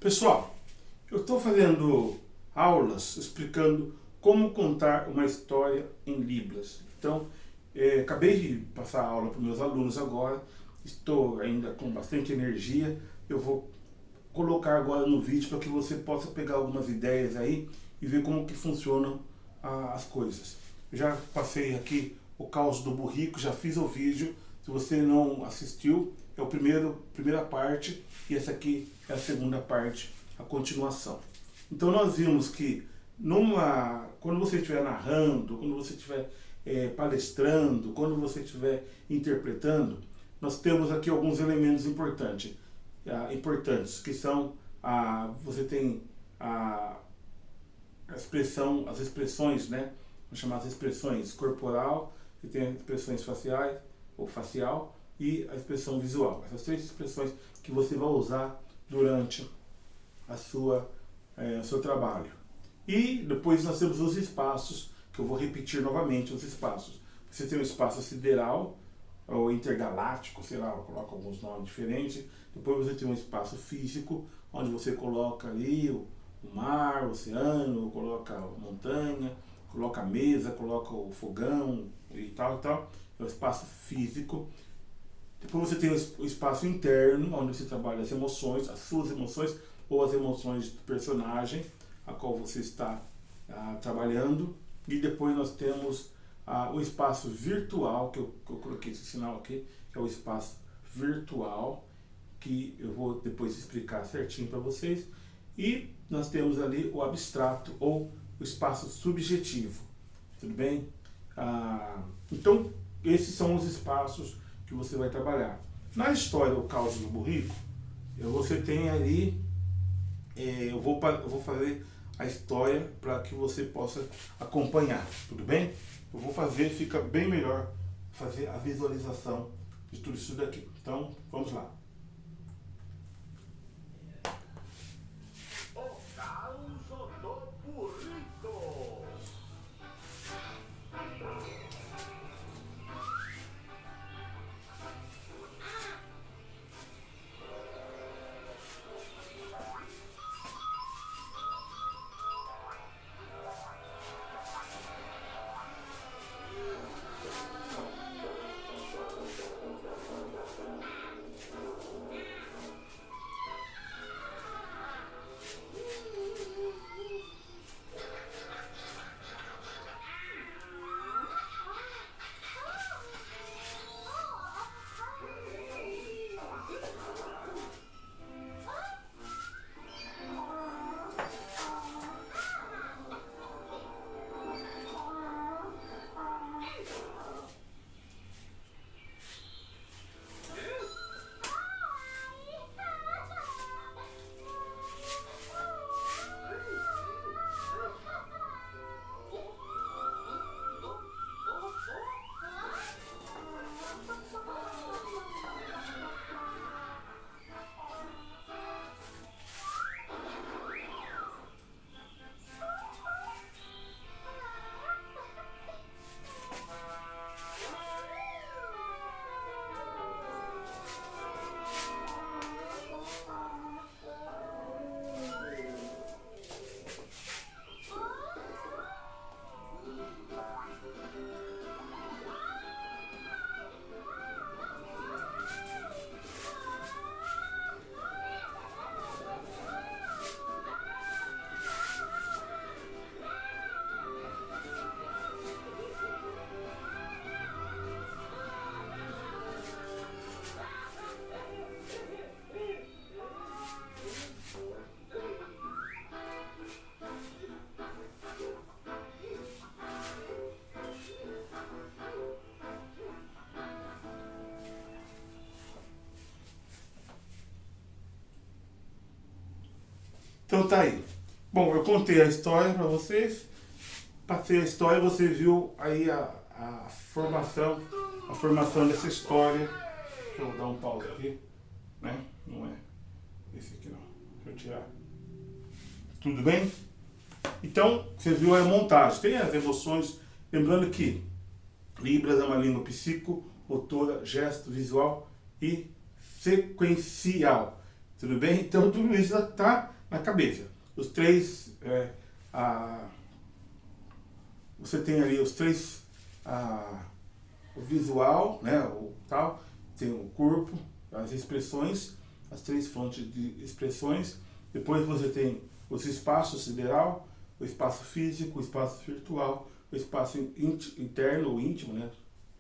Pessoal, eu estou fazendo aulas explicando como contar uma história em Libras. Então, acabei de passar a aula para os meus alunos agora, estou ainda com bastante energia, eu vou colocar agora no vídeo para que você possa pegar algumas ideias aí e ver como que funcionam as coisas. Eu já passei aqui o caos do burrico, já fiz o vídeo, se você não assistiu, é a primeira parte e essa aqui é a segunda parte, a continuação. Então nós vimos que quando você estiver narrando, quando você estiver palestrando, quando você estiver interpretando, nós temos aqui alguns elementos importantes, que são, você tem as expressões, né? Vamos chamar as expressões corporal, você tem as expressões faciais, ou facial, e a expressão visual. Essas três expressões que você vai usar durante o seu trabalho. E depois nós temos os espaços, que eu vou repetir novamente os espaços. Você tem o espaço sideral, ou intergaláctico, sei lá, eu coloco alguns nomes diferentes. Depois você tem um espaço físico, onde você coloca ali o mar, o oceano, coloca a montanha, coloca a mesa, coloca o fogão e tal e tal. É o espaço físico. Depois você tem o espaço interno, onde você trabalha as emoções, as suas emoções ou as emoções do personagem a qual você está trabalhando. E depois nós temos o espaço virtual, que eu coloquei esse sinal aqui, que é o espaço virtual, que eu vou depois explicar certinho para vocês. E nós temos ali o abstrato ou o espaço subjetivo, tudo bem? Então, esses são os espaços que você vai trabalhar. Na história O Caos do Burrico, você tem ali, eu vou fazer a história para que você possa acompanhar, tudo bem? Eu vou fazer, fica bem melhor fazer a visualização de tudo isso daqui. Então, vamos lá. Então tá aí. Bom, eu contei a história para vocês, passei a história, você viu aí a formação dessa história. Deixa eu dar um pause aqui, né? Não é esse aqui não. Deixa eu tirar. Tudo bem? Então, você viu a montagem. Tem as emoções, lembrando que Libras é uma língua psicomotora, gesto, visual e sequencial. Tudo bem? Então tudo isso está na cabeça. Os três, você tem ali os três, o visual, né, o tal, tem o corpo, as expressões, as três fontes de expressões. Depois você tem os espaços sideral, o espaço físico, o espaço virtual, o espaço interno ou íntimo, né,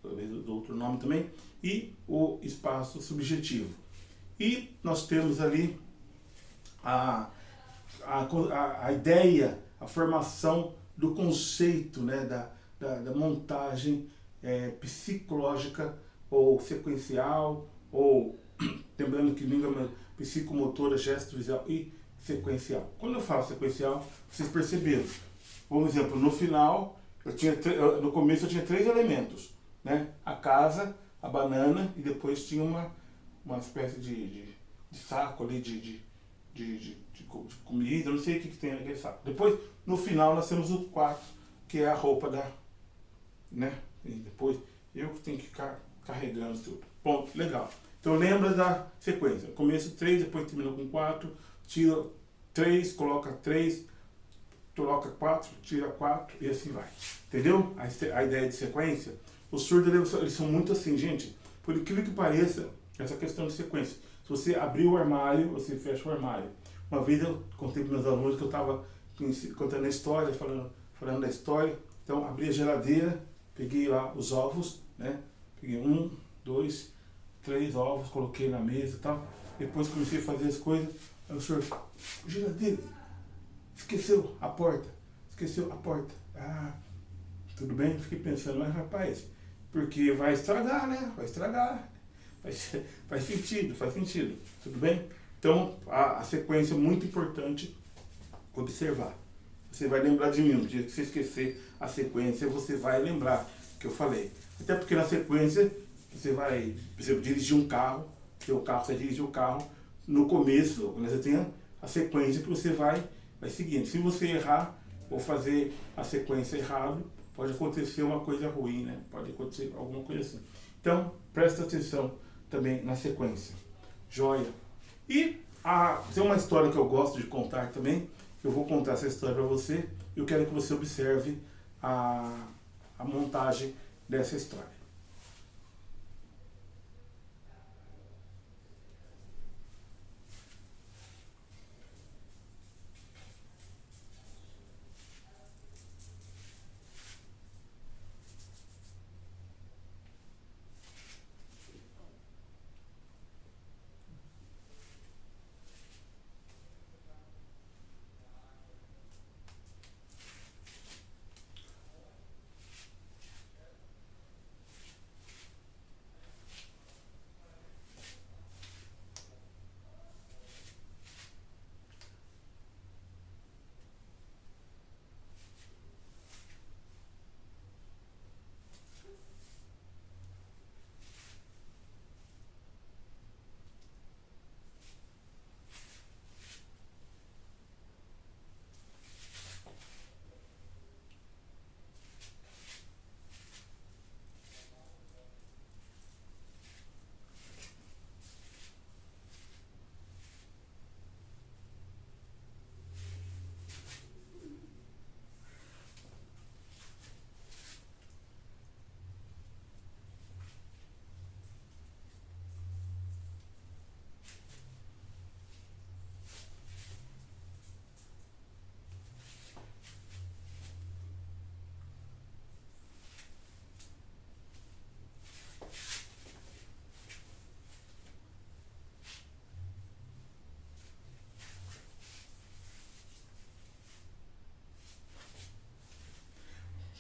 talvez do outro nome também, e o espaço subjetivo. E nós temos ali a ideia, a formação do conceito, né, da montagem psicológica ou sequencial, ou lembrando que língua psicomotora, gesto visual e sequencial. Quando eu falo sequencial, vocês perceberam. Por exemplo, no final, no começo eu tinha 3 elementos, né? A casa, a banana e depois tinha uma espécie de saco ali de comida, não sei o que tem naquele saco. Depois, no final, nós temos o 4, que é a roupa né? E depois eu que tenho que ficar carregando tudo. Ponto, legal. Então lembra da sequência. Começo 3, depois termina com 4, tira 3, coloca 3, coloca 4, tira 4 e assim vai. Entendeu? A ideia de sequência. Os surdos eles são muito assim, gente. Por incrível que pareça, essa questão de sequência. Se você abrir o armário, você fecha o armário. Uma vez eu contei para meus alunos que eu estava contando a história, falando da história. Então abri a geladeira, peguei lá os ovos, né? Peguei 1, 2, 3 ovos, coloquei na mesa e tal. Depois comecei a fazer as coisas. Aí o senhor, geladeira, esqueceu a porta. Ah, tudo bem? Fiquei pensando, mas rapaz, porque vai estragar, né? Vai estragar. Faz sentido. Tudo bem? Então, a sequência é muito importante observar. Você vai lembrar de mim. No dia que você esquecer a sequência, você vai lembrar que eu falei. Até porque na sequência, você vai, por exemplo, dirigir um carro. Seu carro, você dirige o carro. No começo, você tem a sequência que você vai seguindo. Se você errar ou fazer a sequência errado, pode acontecer uma coisa ruim, né? Pode acontecer alguma coisa assim. Então, presta atenção também na sequência. Joia. E tem uma história que eu gosto de contar também. Eu vou contar essa história para você. Eu quero que você observe a montagem dessa história.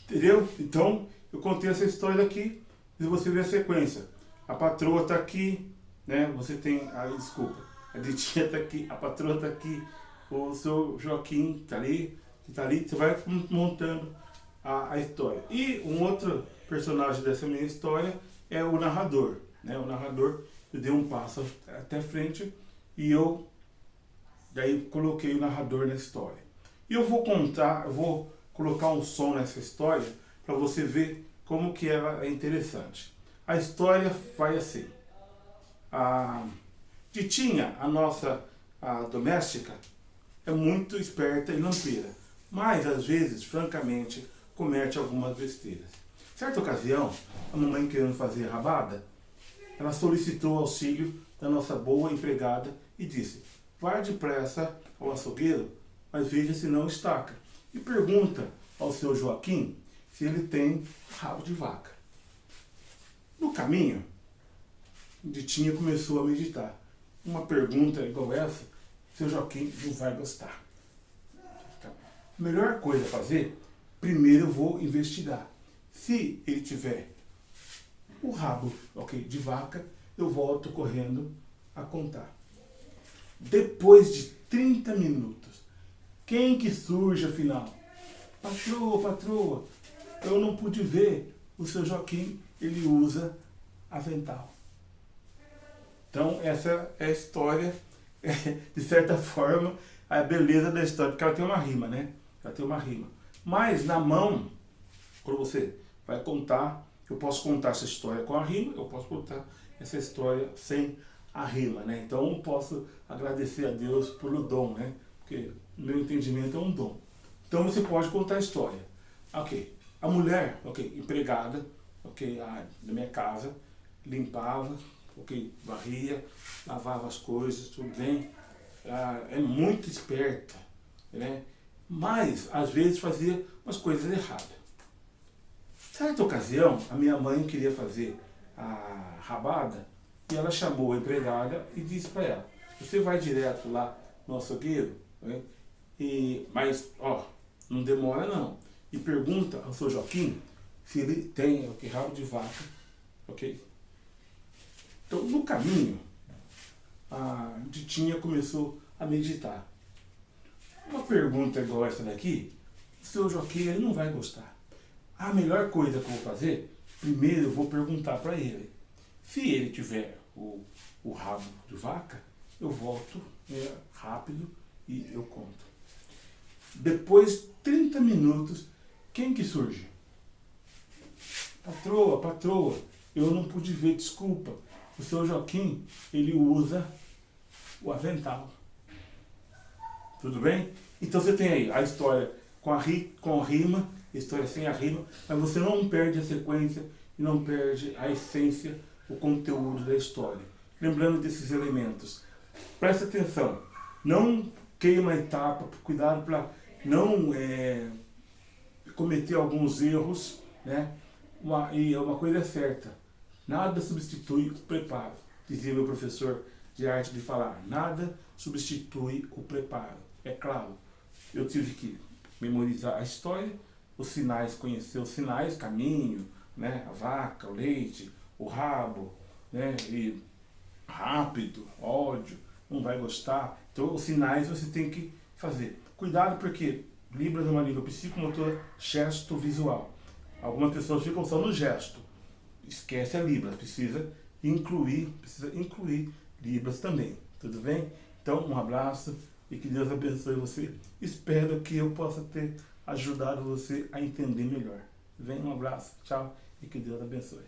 Entendeu? Então, eu contei essa história aqui e você vê a sequência. A patroa está aqui, né? Você tem, desculpa, a Ditinha está aqui, a patroa está aqui, o seu Joaquim está ali, você vai montando a história. E um outro personagem dessa minha história é o narrador, né? O narrador, eu dei um passo até frente e eu daí coloquei o narrador na história. E eu vou colocar um som nessa história para você ver como que ela é interessante. A história vai assim. A Titinha, a nossa doméstica, é muito esperta e lampeira, mas às vezes, francamente, comete algumas besteiras. Certa ocasião, a mamãe querendo fazer rabada, ela solicitou auxílio da nossa boa empregada e disse: vá depressa ao açougueiro, mas veja se não estaca, e pergunta ao seu Joaquim se ele tem rabo de vaca. No caminho, Ditinha começou a meditar. Uma pergunta igual essa, seu Joaquim não vai gostar. A melhor coisa a fazer, primeiro eu vou investigar. Se ele tiver o rabo, de vaca, eu volto correndo a contar. Depois de 30 minutos, quem que surge afinal? Patroa, eu não pude ver. O seu Joaquim, ele usa avental. Então, essa é a história, de certa forma, a beleza da história, porque ela tem uma rima, né? Ela tem uma rima. Mas, na mão, quando você vai contar, eu posso contar essa história com a rima, eu posso contar essa história sem a rima, né? Então, eu posso agradecer a Deus pelo dom, né? Porque o meu entendimento é um dom. Então, você pode contar a história. A mulher, empregada, da minha casa, limpava, varria, lavava as coisas, tudo bem. É muito esperta, né? Mas, às vezes, fazia umas coisas erradas. Certa ocasião, a minha mãe queria fazer a rabada e ela chamou a empregada e disse para ela: você vai direto lá no açougueiro, né? Mas, não demora não. E pergunta ao seu Joaquim se ele tem rabo de vaca, Então, no caminho, a Ditinha começou a meditar. Uma pergunta igual essa daqui, o seu Joaquim ele não vai gostar. A melhor coisa que eu vou fazer, primeiro eu vou perguntar para ele. Se ele tiver o rabo de vaca, eu volto rápido e eu conto. Depois de 30 minutos, quem que surge? Patroa, eu não pude ver, desculpa. O seu Joaquim, ele usa o avental. Tudo bem? Então você tem aí a história com a rima, a história sem a rima, mas você não perde a sequência e não perde a essência, o conteúdo da história. Lembrando desses elementos. Presta atenção, não queima etapa, cuidado para não cometer alguns erros, né? E uma coisa é certa, nada substitui o preparo. Dizia meu professor de arte de falar, nada substitui o preparo. É claro, eu tive que memorizar a história, os sinais, conhecer os sinais, caminho, né? A vaca, o leite, o rabo, né? E rápido, ódio, não vai gostar. Então os sinais você tem que fazer. Cuidado porque Libras é uma língua psicomotora gesto-visual. Algumas pessoas ficam só no gesto. Esquece a Libras, precisa incluir Libras também. Tudo bem? Então, um abraço e que Deus abençoe você. Espero que eu possa ter ajudado você a entender melhor. Vem, um abraço, tchau e que Deus abençoe.